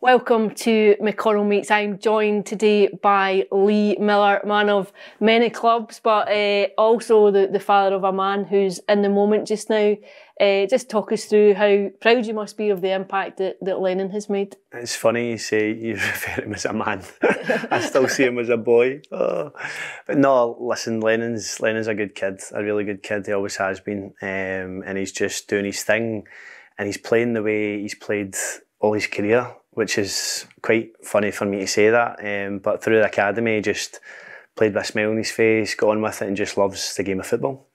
Welcome to McConnell Meets. I'm joined today by Lee Miller, man of many clubs, but also the father of a man who's in the moment just now. Just talk us through how proud you must be of the impact that Lennon has made. It's funny you say you refer to him as a man. I still see him as a boy. Oh. But no, listen, Lennon's a good kid, a really good kid. He always has been, and he's just doing his thing, and he's playing the way he's played all his career, which is quite funny for me to say that. But through the academy, he just played with a smile on his face, got on with it, and just loves the game of football.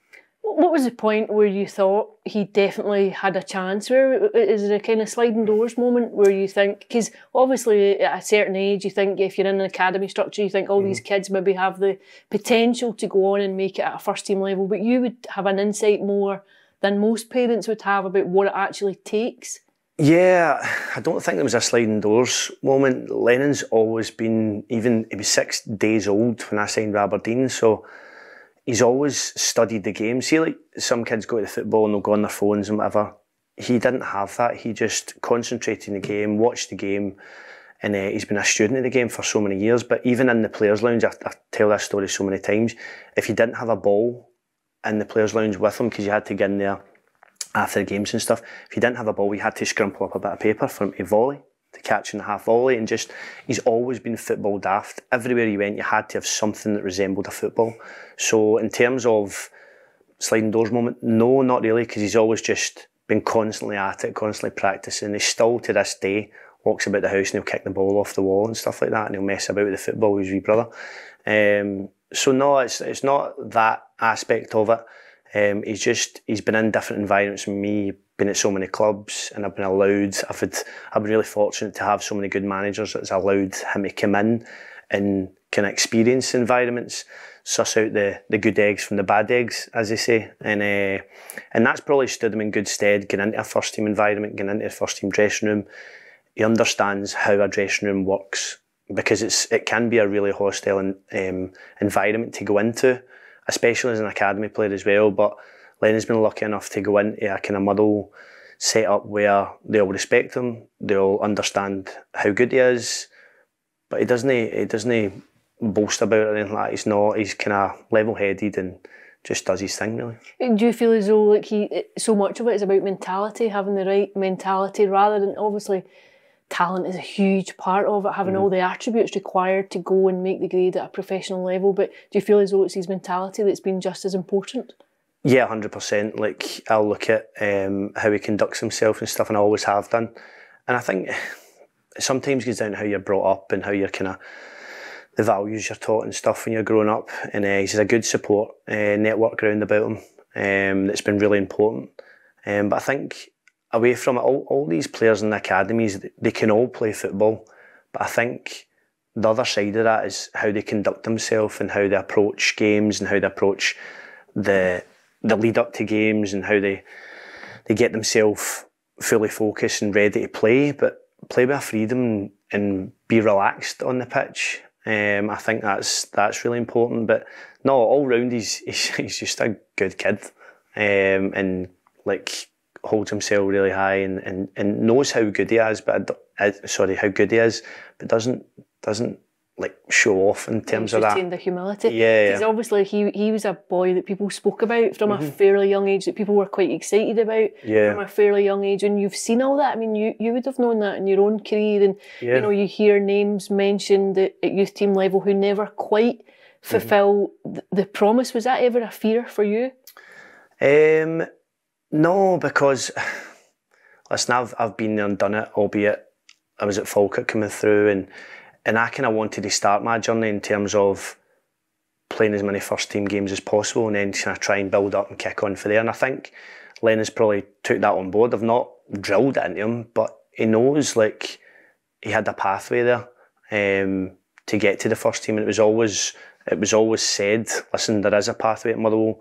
What was the point where you thought he definitely had a chance? Is there a kind of sliding doors moment where you think, because obviously at a certain age you think if you're in an academy structure you think all these kids maybe have the potential to go on and make it at a first team level, but you would have an insight more than most parents would have about what it actually takes? Yeah, I don't think there was a sliding doors moment. Lennon's always been, he was 6 days old when I signed with Aberdeen, so he's always studied the game. See, like some kids go to the football and they'll go on their phones and whatever. He didn't have that. He just concentrated in the game, watched the game, and he's been a student of the game for so many years. But even in the players' lounge, I tell this story so many times, if you didn't have a ball in the players' lounge with him, because you had to get in there after the games and stuff, if you didn't have a ball, you had to scrumple up a bit of paper for him to volley, to catch in the half volley, and just, he's always been football daft. Everywhere you went, you had to have something that resembled a football. So in terms of sliding doors moment, no, not really, because he's always just been constantly at it, constantly practicing. He still, to this day, walks about the house and he'll kick the ball off the wall and stuff like that, and he'll mess about with the football with his wee brother. So no, it's not that aspect of it. He's been in different environments than me, been at so many clubs, and I've been allowed, I've been really fortunate to have so many good managers that's allowed him to come in and kind of experience environments, suss out the good eggs from the bad eggs, as they say, and that's probably stood him in good stead, getting into a first team environment, getting into a first team dressing room. He understands how a dressing room works, because it can be a really hostile environment to go into, especially as an academy player as well. But Lennon's been lucky enough to go into a kind of Motherwell set up where they'll respect him, they'll understand how good he is, but he doesn't boast about it or anything like that. He's kind of level-headed and just does his thing, really. Do you feel as though like so much of it is about mentality, having the right mentality, rather than, obviously talent is a huge part of it, having all the attributes required to go and make the grade at a professional level, but do you feel as though it's his mentality that's been just as important? Yeah, 100%. Like, I'll look at how he conducts himself and stuff, and I always have done. And I think it sometimes goes down to how you're brought up and how you're kind of, the values you're taught and stuff when you're growing up. And he's a good support network around about him that's been really important. But I think away from it, all these players in the academies, they can all play football. But I think the other side of that is how they conduct themselves and how they approach games and how they approach the lead up to games and how they get themselves fully focused and ready to play, but play with freedom and be relaxed on the pitch. I think that's really important. But no, all round he's just a good kid, and like holds himself really high and knows how good he is, but doesn't like show off in terms of that. The humility. Yeah. Because obviously he was a boy that people spoke about from a fairly young age, that people were quite excited about from a fairly young age. And you've seen all that. I mean, you would have known that in your own career, and you know, you hear names mentioned at youth team level who never quite fulfil the promise. Was that ever a fear for you? No, because listen, I've been there and done it, albeit I was at Falkirk coming through, and I kind of wanted to start my journey in terms of playing as many first team games as possible and then kind of try and build up and kick on for there. And I think Lennon's probably took that on board. I've not drilled it into him, but he knows, like, he had a pathway there to get to the first team, and it was always said, listen, there is a pathway at Motherwell.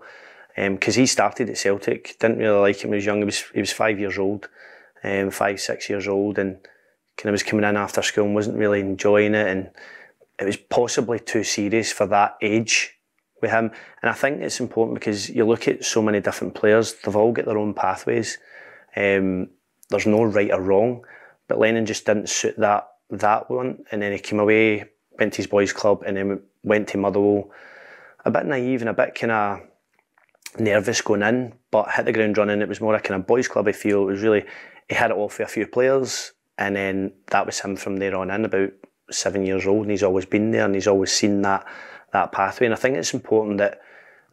Because he started at Celtic, didn't really like him when he was young. He was 5 years old, 5, 6 years old, and kind of was coming in after school and wasn't really enjoying it, and it was possibly too serious for that age with him. And I think it's important because you look at so many different players, they've all got their own pathways. There's no right or wrong, but Lennon just didn't suit that that one, and then he came away, went to his boys' club, and then went to Motherwell. A bit naive and a bit kind of nervous going in, but hit the ground running. It was more a kind of boys' clubby feel. It was really, he had it off with a few players, and then that was him from there on in, about 7 years old, and he's always been there, and he's always seen that pathway. And I think it's important that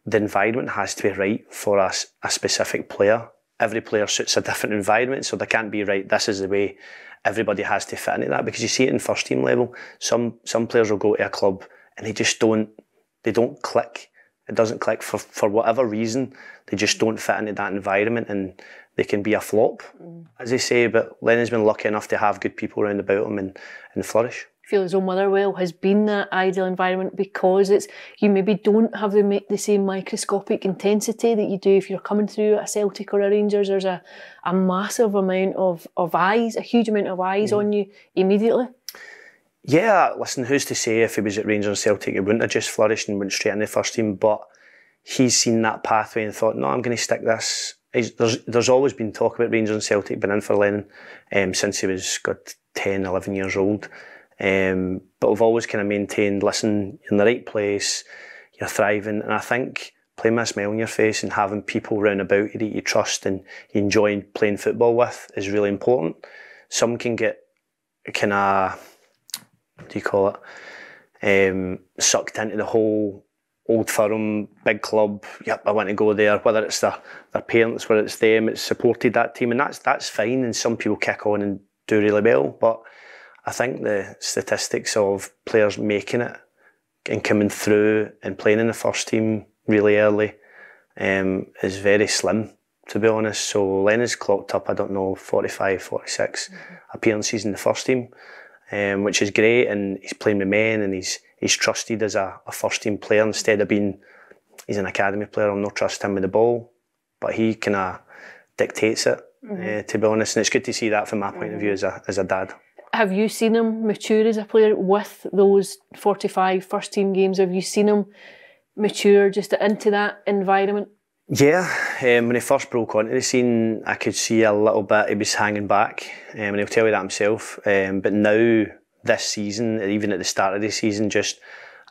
the environment has to be right for a specific player. Every player suits a different environment, so there can't be, right, this is the way. Everybody has to fit into that, because you see it in first team level. Some players will go to a club and they just don't click. It doesn't click for whatever reason. They just don't fit into that environment, and they can be a flop, as they say. But Lennon's been lucky enough to have good people around about him and flourish. I feel as though Motherwell has been that ideal environment because you maybe don't have the same microscopic intensity that you do if you're coming through a Celtic or a Rangers. There's a massive amount of eyes, a huge amount of eyes on you immediately. Yeah, listen, who's to say if he was at Rangers or Celtic, he wouldn't have just flourished and went straight in the first team, but he's seen that pathway and thought, no, I'm going to stick this. There's always been talk about Rangers and Celtic, been in for Lennon since he was 10, 11 years old. But we've always kind of maintained, listen, you're in the right place, you're thriving, and I think playing with a smile on your face and having people round about you that you trust and you enjoy playing football with is really important. Some can get kind of, what do you call it, sucked into the whole Old Firm, big club, yep, I want to go there, whether it's their parents, whether it's them, it's supported that team, and that's fine, and some people kick on and do really well, but I think the statistics of players making it and coming through and playing in the first team really early is very slim, to be honest. So Lennon's clocked up, I don't know, 45, 46 appearances in the first team, which is great, and he's playing with men, and he's trusted as a first team player instead of being, he's an academy player, I'll not trust him with the ball, but he kind of dictates it, to be honest, and it's good to see that from my point of view as a dad. Have you seen him mature as a player with those 45 first team games? Have you seen him mature just into that environment? Yeah, when he first broke onto the scene, I could see a little bit he was hanging back, and he'll tell you that himself. But now, this season, even at the start of the season,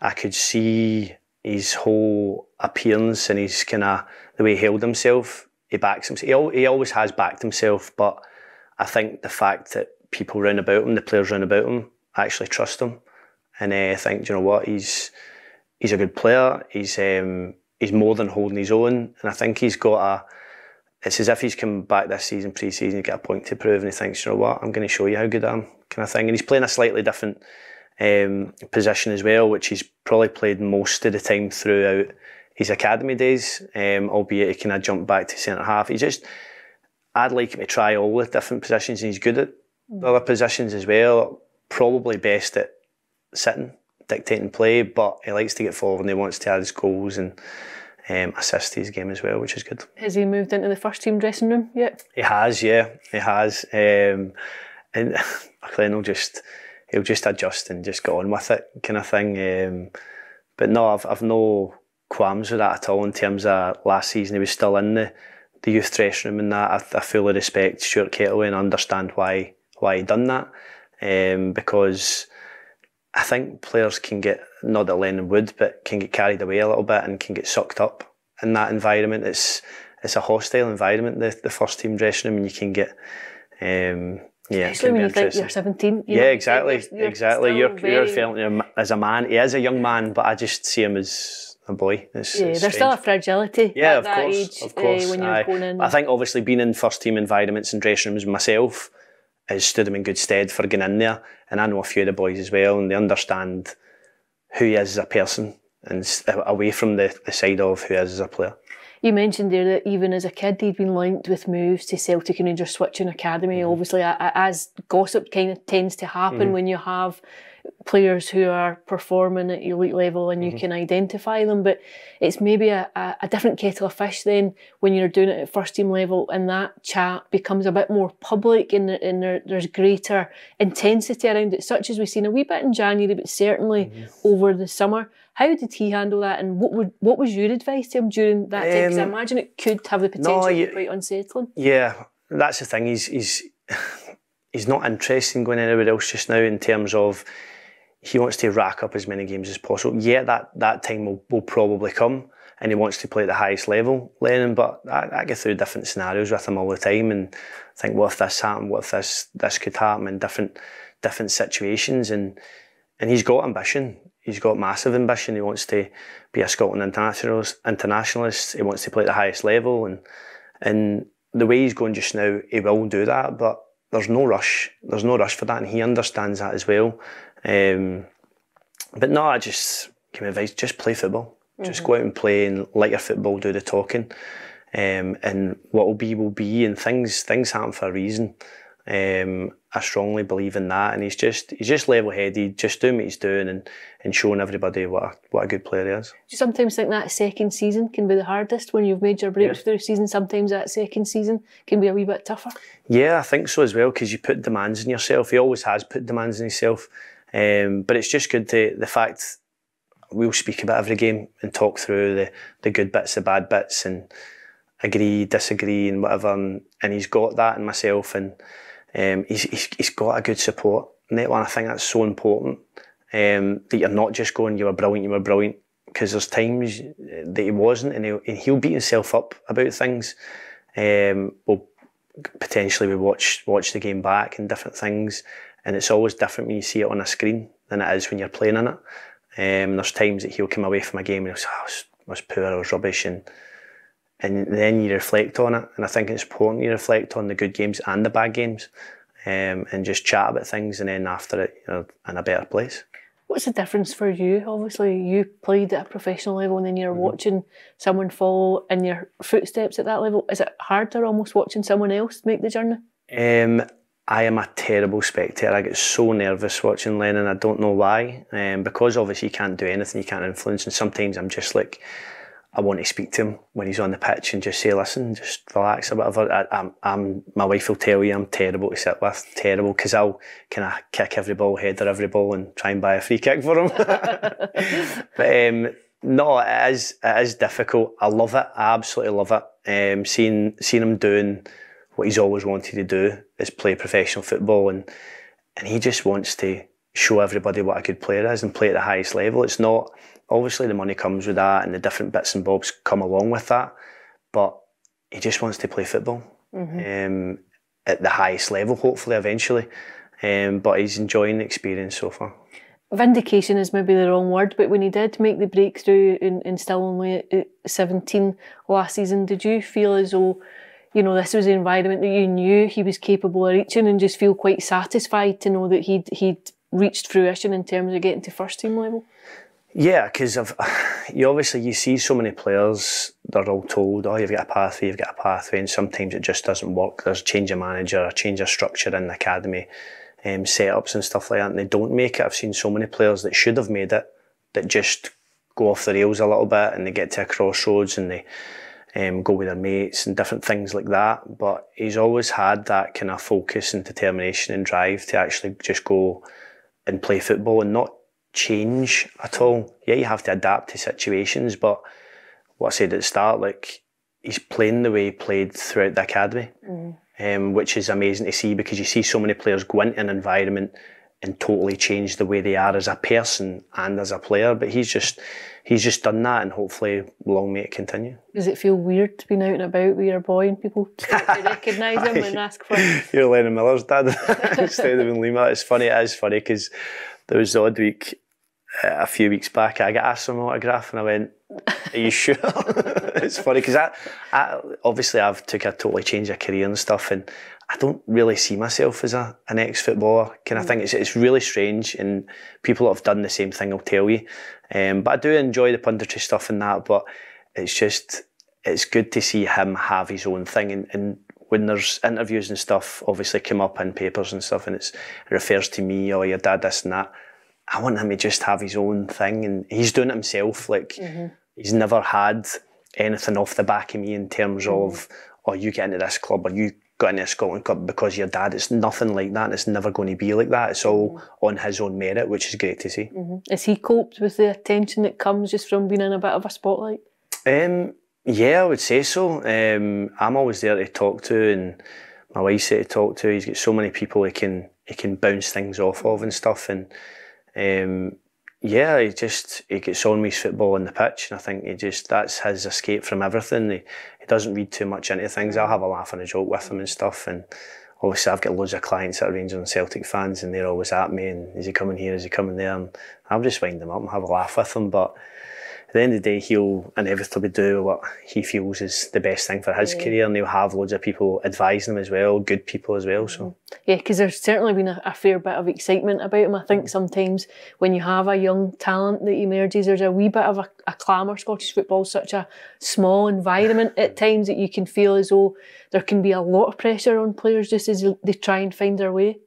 I could see his whole appearance and his kind of the way he held himself. He backs himself. He always has backed himself, but I think the fact that people round about him, the players round about him, actually trust him, and I think, you know what, he's a good player. He's more than holding his own, and I think he's got it's as if he's come back this season, pre-season, to get a point to prove, and he thinks, you know what, I'm going to show you how good I am, kind of thing. And he's playing a slightly different position as well, which he's probably played most of the time throughout his academy days, albeit he kind of jumped back to centre half. I'd like him to try all the different positions, and he's good at the other positions as well. Probably best at sitting, dictating play, but he likes to get forward and he wants to add his goals and assist his game as well, which is good. Has he moved into the first team dressing room yet? He has, yeah, he has. And Glenn he'll just adjust and just get on with it, kind of thing. But no, I've no qualms with that at all in terms of last season. He was still in the youth dressing room and that. I fully respect Stuart Kettleway and understand why he done that, because I think players can get, not that Lennon would, but can get carried away a little bit and can get sucked up in that environment. It's a hostile environment, the first team dressing room, and you can get especially when you think you're 17. Exactly. You're feeling as a man. He is a young man, but I just see him as a boy. There's still a fragility at that age, of course. When you're going in. I think obviously being in first team environments and dressing rooms myself has stood him in good stead for getting in there, and I know a few of the boys as well, and they understand who he is as a person and away from the side of who he is as a player. You mentioned there that even as a kid he'd been linked with moves to Celtic and Rangers switching academy. Obviously, as gossip kind of tends to happen when you have players who are performing at elite level and you can identify them, but it's maybe a different kettle of fish then when you're doing it at first team level, and that chat becomes a bit more public and there's greater intensity around it, such as we've seen a wee bit in January, but certainly over the summer. How did he handle that, and what was your advice to him during that time? Because I imagine it could have the potential to be quite unsettling. Yeah, that's the thing. he's not interested in going anywhere else just now in terms of he wants to rack up as many games as possible. Yeah, that time will probably come, and he wants to play at the highest level, Lennon, but I get through different scenarios with him all the time and think, what if this happened? What if this could happen in different situations? And he's got ambition. He's got massive ambition. He wants to be a Scotland internationalist. He wants to play at the highest level, and the way he's going just now, he will do that, but there's no rush. There's no rush for that, and he understands that as well. But no, I just give him advice, just play football. Just go out and play and let your football do the talking. And what will be, and things happen for a reason. I strongly believe in that, and he's just level-headed, just doing what he's doing and showing everybody what a good player he is. Do you sometimes think that second season can be the hardest when you've made your breakthrough season? Sometimes that second season can be a wee bit tougher? Yeah, I think so as well, because you put demands on yourself. He always has put demands on himself. But it's just good to, the fact we'll speak about every game and talk through the good bits, the bad bits, and agree, disagree and whatever. And he's got that in myself, and he's got a good support network. I think that's so important, that you're not just going, you were brilliant, because there's times that he wasn't, and he'll beat himself up about things. Well, potentially we watch the game back and different things, and it's always different when you see it on a screen than it is when you're playing in it. There's times that he'll come away from a game and he'll say, I was poor, I was rubbish, and then you reflect on it. And I think it's important you reflect on the good games and the bad games, and just chat about things, and then after it you're in a better place. What's the difference for you? Obviously you played at a professional level, and then you're watching someone follow in your footsteps at that level. Is it harder almost watching someone else make the journey? I am a terrible spectator. I get so nervous watching Lennon. I don't know why. Because obviously you can't do anything, you can't influence, and sometimes I'm just like, I want to speak to him when he's on the pitch and just say, listen, just relax or whatever. My wife will tell you I'm terrible to sit with, terrible, because I'll kind of kick every ball, header every ball, and try and buy a free kick for him. But no, it is difficult. I love it. I absolutely love it. Seeing him doing what he's always wanted to do is play professional football, and he just wants to show everybody what a good player is and play at the highest level. It's not, obviously the money comes with that and the different bits and bobs come along with that, but he just wants to play football at the highest level, hopefully eventually, but he's enjoying the experience so far. Vindication is maybe the wrong word, but when he did make the breakthrough and still only at 17 last season, did you feel as though, you know, this was the environment that you knew he was capable of reaching, and just feel quite satisfied to know that he'd reached fruition in terms of getting to first team level? Yeah, because you see so many players, they're all told, oh, you've got a pathway, and sometimes it just doesn't work. There's a change of manager, a change of structure in the academy, setups and stuff like that, and they don't make it. I've seen so many players that should have made it that just go off the rails a little bit, and they get to a crossroads and they go with their mates and different things like that. But he's always had that kind of focus and determination and drive to actually just go and play football and not change at all. Yeah, you have to adapt to situations, but what I said at the start, like, he's playing the way he played throughout the academy, which is amazing to see, because you see so many players go into an environment and totally change the way they are as a person and as a player. But he's just done that, and hopefully long may it continue. Does it feel weird to be out and about with your boy and people start to recognise him and ask for him? You're Lennon Miller's dad instead of in Lima. It's funny, it is funny, because there was the odd week a few weeks back I got asked for an autograph, and I went, are you sure? It's funny because I obviously I've took a totally change of career and stuff, and I don't really see myself as an ex-footballer kind of thing. It's really strange, and people that have done the same thing will tell you. But I do enjoy the punditry stuff and that, but it's good to see him have his own thing, and when there's interviews and stuff obviously come up in papers and stuff, and it refers to me, or your dad, this and that, I want him to just have his own thing, and he's doing it himself. Like, he's never had anything off the back of me in terms of, oh, you get into this club, or you got into a Scotland club because your dad. It's nothing like that, and it's never going to be like that. It's all on his own merit, which is great to see. Has he coped with the attention that comes just from being in a bit of a spotlight? Yeah, I would say so. I'm always there to talk to, and my wife's to talk to. He's got so many people he can bounce things off of and stuff. And yeah, he gets on with his football on the pitch, and I think that's his escape from everything. He doesn't read too much into things. I'll have a laugh and a joke with him and stuff. And obviously I've got loads of clients that are Rangers and Celtic fans, and they're always at me, and is he coming here, is he coming there? And I'll just wind them up and have a laugh with them. But at the end of the day, he'll inevitably do what he feels is the best thing for his career, and he'll have loads of people advising him as well, good people as well. So yeah, because there's certainly been a fair bit of excitement about him. I think sometimes when you have a young talent that emerges, there's a wee bit of a clamour. Scottish football's such a small environment at times that you can feel as though there can be a lot of pressure on players just as they try and find their way.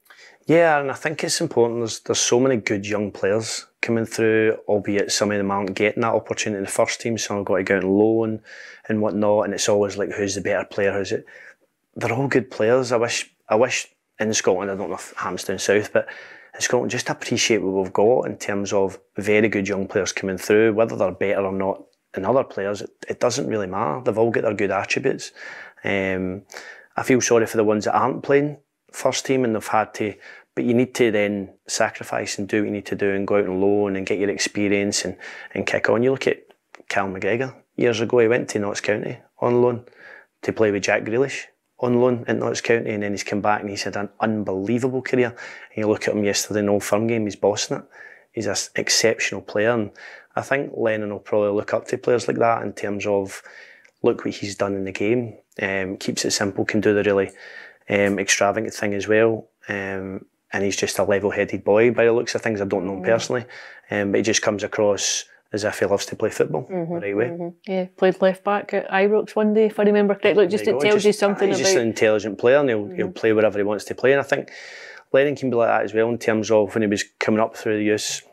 Yeah, and I think it's important. There's so many good young players coming through, albeit some of them aren't getting that opportunity in the first team. Some have got to go out on loan and whatnot, and it's always like, who's the better player? Who's it? They're all good players. I wish in Scotland, I don't know if Ham's down south, but in Scotland, just appreciate what we've got in terms of very good young players coming through. Whether they're better or not than other players, it doesn't really matter. They've all got their good attributes. I feel sorry for the ones that aren't playing first team and they've had to, but you need to then sacrifice and do what you need to do and go out on loan and get your experience and kick on. You look at Cal McGregor, years ago he went to Notts County on loan to play with Jack Grealish on loan at Notts County, and then he's come back and he's had an unbelievable career. And you look at him yesterday in Old Firm game, he's bossing it. He's an exceptional player, and I think Lennon will probably look up to players like that in terms of, look what he's done in the game. Keeps it simple, can do the really extravagant thing as well, and he's just a level-headed boy by the looks of things. I don't know him personally, but he just comes across as if he loves to play football the right way. Yeah, played left back at Ibrox one day, if I remember correctly. Just it tells you something about... He's just an intelligent player, and he'll play wherever he wants to play. And I think Lennon can be like that as well in terms of when he was coming up through the youth,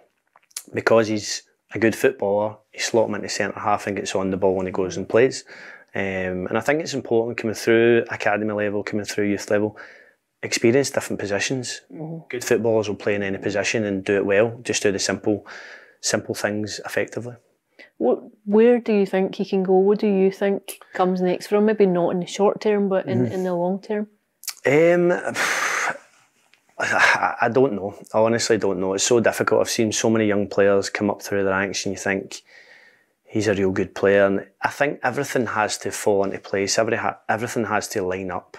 because he's a good footballer, he slot him into centre half and gets on the ball when he goes and plays. And I think it's important coming through academy level, coming through youth level, experience different positions. Good footballers will play in any position and do it well, just do the simple things effectively. Where do you think he can go? What do you think comes next for him? Maybe not in the short term, but in the long term? I don't know. I honestly don't know. It's so difficult. I've seen so many young players come up through the ranks and you think, he's a real good player. And I think everything has to fall into place. Everything has to line up.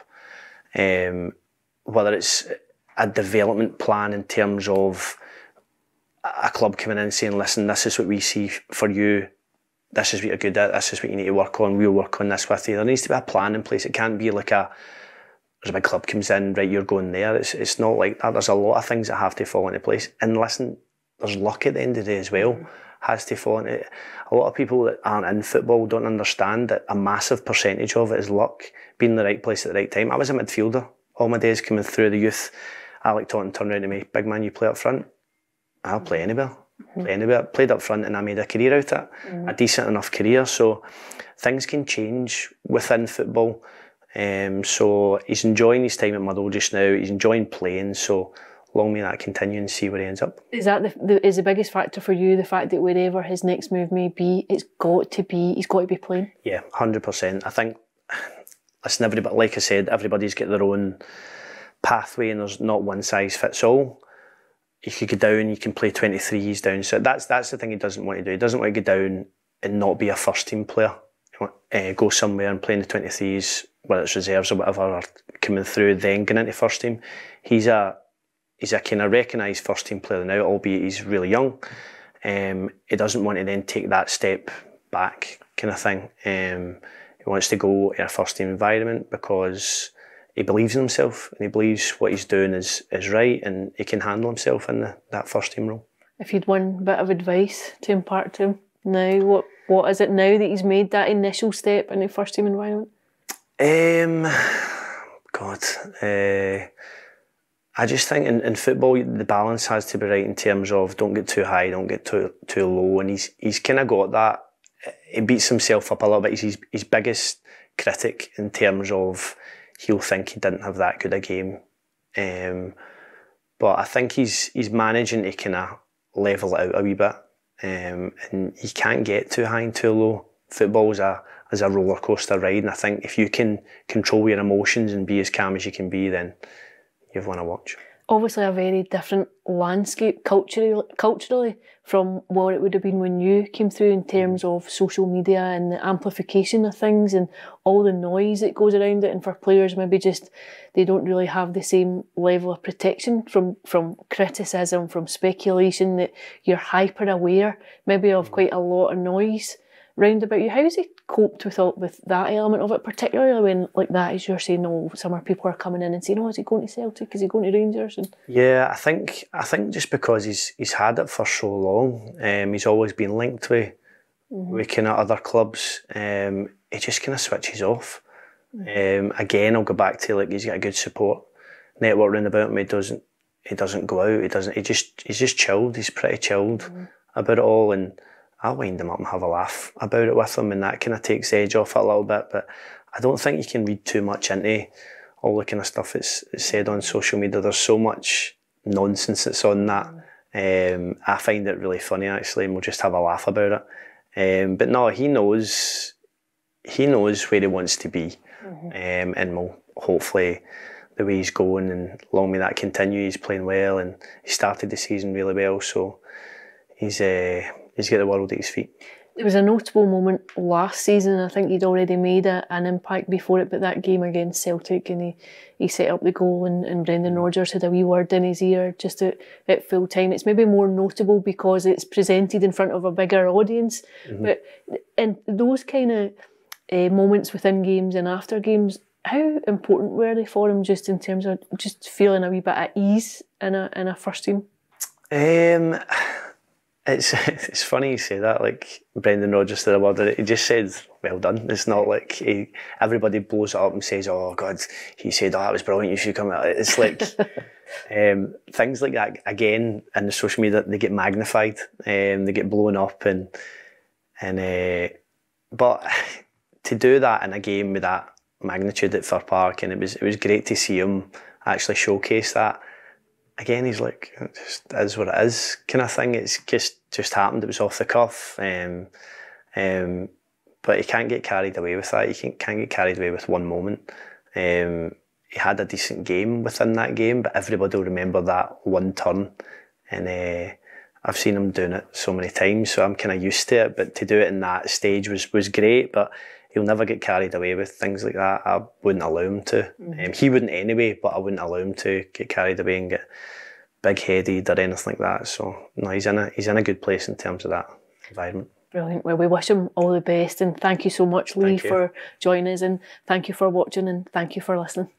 Whether it's a development plan in terms of a club coming in and saying, listen, this is what we see for you. This is what you're good at. This is what you need to work on. We'll work on this with you. There needs to be a plan in place. It can't be like there's a big club comes in, right, you're going there. It's not like that. There's a lot of things that have to fall into place. And listen, there's luck at the end of the day as well. Has to fall into it. A lot of people that aren't in football don't understand that a massive percentage of it is luck, being in the right place at the right time. I was a midfielder all my days coming through the youth. Alec Taunton turned around to me, big man, you play up front. I'll play anywhere. Played up front and I made a career out of it. A decent enough career. So things can change within football. So he's enjoying his time at Motherwell just now. He's enjoying playing. So long may that continue and see where he ends up. Is that is the biggest factor for you, the fact that wherever his next move may be, he's got to be playing? Yeah, 100%. I think, listen, everybody, like I said, everybody's got their own pathway and there's not one size fits all. You could go down, you can play 23s down. So that's the thing he doesn't want to do. He doesn't want to go down and not be a first team player. Go somewhere and play in the 23s, whether it's reserves or whatever, or coming through, then going into first team. He's a kind of recognised first team player now, albeit he's really young. He doesn't want to then take that step back, kind of thing. He wants to go in a first team environment because he believes in himself and he believes what he's doing is right and he can handle himself in that first team role. If you'd one bit of advice to impart to him now, what is it now that he's made that initial step in the first team environment? I just think in football the balance has to be right in terms of don't get too high, don't get too low, and he's kind of got that. He beats himself up a little bit. He's his biggest critic in terms of he'll think he didn't have that good a game, but I think he's managing to kind of level it out a wee bit, and he can't get too high and too low. Football's a as a roller coaster ride. And I think if you can control your emotions and be as calm as you can be, then you've won a watch. Obviously a very different landscape culturally from what it would have been when you came through in terms of social media and the amplification of things and all the noise that goes around it, and for players maybe just they don't really have the same level of protection from criticism, from speculation, that you're hyper aware maybe of quite a lot of noise round about you. How has he coped with that element of it, particularly when, like that, as you're saying, some people are coming in and saying, is he going to Celtic, is he going to Rangers? And yeah, I think just because he's had it for so long, he's always been linked with kind of other clubs, he just kind of switches off. Again, I'll go back to, like, he's got a good support network round about him. He doesn't go out, he's just chilled. He's pretty chilled about it all, and I'll wind him up and have a laugh about it with him, and that kind of takes the edge off it a little bit. But I don't think you can read too much into all the kind of stuff that's said on social media. There's so much nonsense that's on that. I find it really funny, actually, and we'll just have a laugh about it. But no, he knows where he wants to be, and will hopefully, the way he's going, and long may that continue. He's playing well, and he started the season really well, so he's got the world at his feet. There was a notable moment last season. I think he'd already made an impact before it, but that game against Celtic, and he set up the goal, and Brendan Rodgers had a wee word in his ear just at full time. It's maybe more notable because it's presented in front of a bigger audience, but in those kind of moments within games and after games, how important were they for him, just in terms of just feeling a wee bit at ease in a first team? It's funny you say that. Like, Brendan Rodgers did a word, he just said, well done. It's not like everybody blows it up and says, oh God, he said, oh, that was brilliant, you should come out. It's like things like that, again, in the social media, they get magnified, they get blown up, but to do that in a game with that magnitude at Fir Park, and it was great to see him actually showcase that. Again, he's like, it just is what it is kind of thing. It's just happened. It was off the cuff. But he can't get carried away with that. He can't get carried away with one moment. He had a decent game within that game, but everybody will remember that one turn. And I've seen him doing it so many times, so I'm kind of used to it. But to do it in that stage was great. But he'll never get carried away with things like that. I wouldn't allow him to. He wouldn't anyway, but I wouldn't allow him to get carried away and get big-headed or anything like that. So no, he's in a good place in terms of that environment. Brilliant. Well, we wish him all the best, and thank you so much, Lee, for joining us, and thank you for watching, and thank you for listening.